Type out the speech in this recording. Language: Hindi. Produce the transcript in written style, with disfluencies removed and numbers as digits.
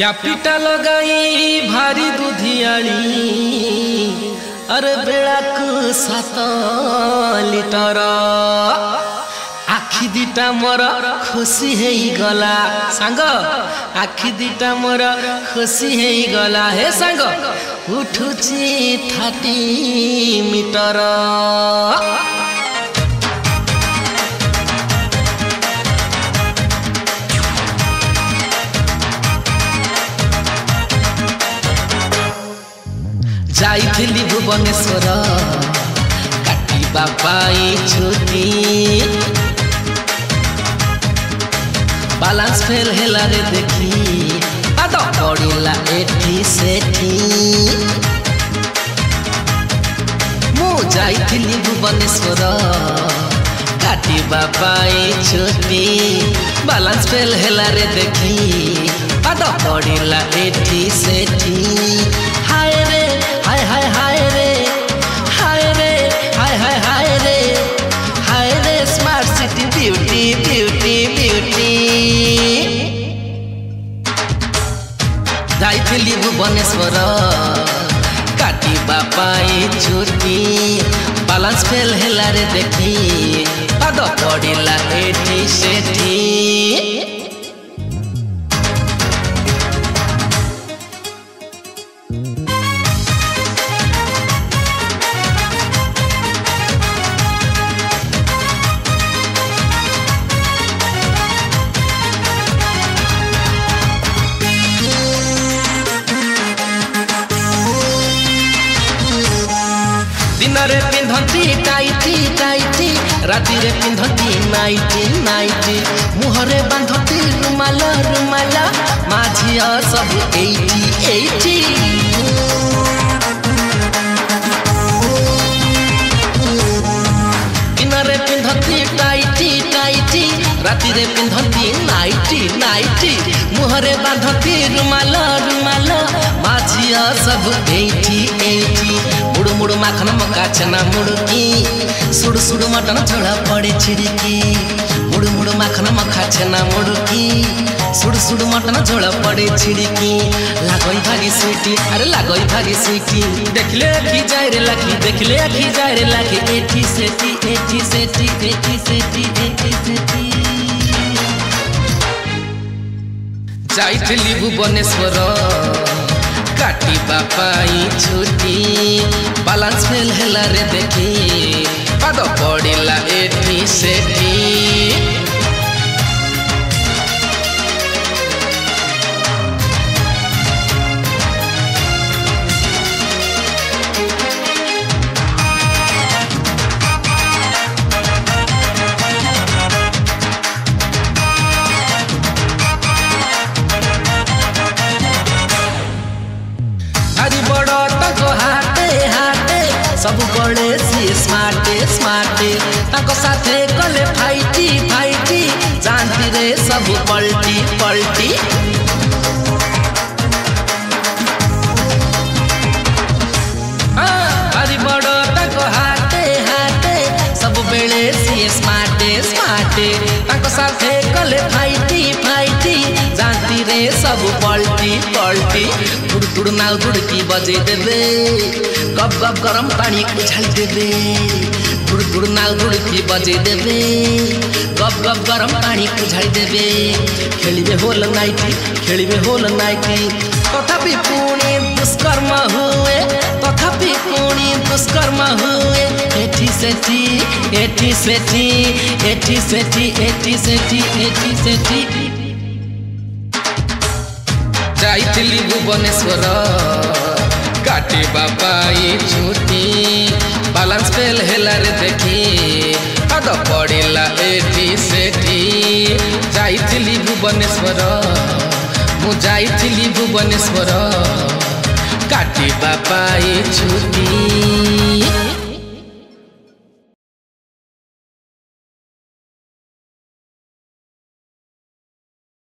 क्यापिटा लगाई भारी दुधियाली अरे बेड़ा को 7 लिटर आखि दिटा मोर खुशी है गला सांग आखि दिटा मोर खुशी है गला हे सांग उठुची 30 मीटर जाइथिली भुवनेश्वर काटिबा पाई छुट्टी बालांस फेल हेला रे देखी पाद पड़िला एठी सेठी मु जाइथिली भुवनेश्वर काटिबा पाई छुट्टी बालांस फेल हेला रे देखी पाद पड़िला एठी सेठी हाय रे हाय हाय हाय रे हाय रे हाय हाय हाय रे हाय रे smart city beauty beauty beauty जाइथिली भुवनेश्वर काटिबा पाई छुट्टी बालांस फेल हेला रे देखी पाद पड़िला एठी सेठी दिनरे पिंधती टाइटी टाइटी राति रे पिंधती नाइटी नाइटी मुहरे बांधती रुमाल रुमाल माझिया सब 80 80 दिनरे पिंधती टाइटी टाइटी राति रे पिंधती नाइटी नाइटी मुहरे बांधती रुमाल रुमाल माझिया सब 80 80 मुड़ू मुड़ू माखन मका छना मुड़की सुड़ू सुड़ू मटन झोला पड़े छिड़की मुड़ू मुड़ू माखन मका छना मुड़की सुड़ू सुड़ू मटन झोला पड़े छिड़की लागई भागी स्वीटी अरे लागई भागी स्वीटी देखले आखी जाय रे लाखी देखले आखी जाय रे लाखी एठी सेठी एठी सेठी एठी सेठी एठी सेठी जाइथिली भुवनेश्वर काटिबा पाई छुट्टी बालांस फेल हेला रे देखी पाद पड़िला एठी सेठी सब बड़े सी स्मार्टे स्मार्टे ताको साथे कले फाइटी फाइटी जानती रे सब पलटी पलटी हरी बड़ो ताको हाथे हाथे सब बेले सी स्मार्टे स्मार्टे ताको साथे कले फाइटी फाइटी जानती रे सब पलटी पलटी टुड़ टुड़ नाउ दुड़की बजे देवे गप गप गरम पानी उछाल देवे टुड़ टुड़ नाउ दुड़की बजे देवे गप गप गरम पानी उछाल देवे खेलिबे होल नाइटी तथापि पुणी दुष्कर्म हुए तथापि पुणी दुष्कर्म हुए एठी सेठी एठी सेठी एठी सेठी एठी सेठी एठी सेठी जाइथिली भुवनेश्वर काटिबा पाई छुट्टी बालांस फेल हेला रे देखी पाद पड़िला एठी सेठी जाइथिली भुवनेश्वर मु जाइथिली भुवनेश्वर काटिबा पाई छुट्टी।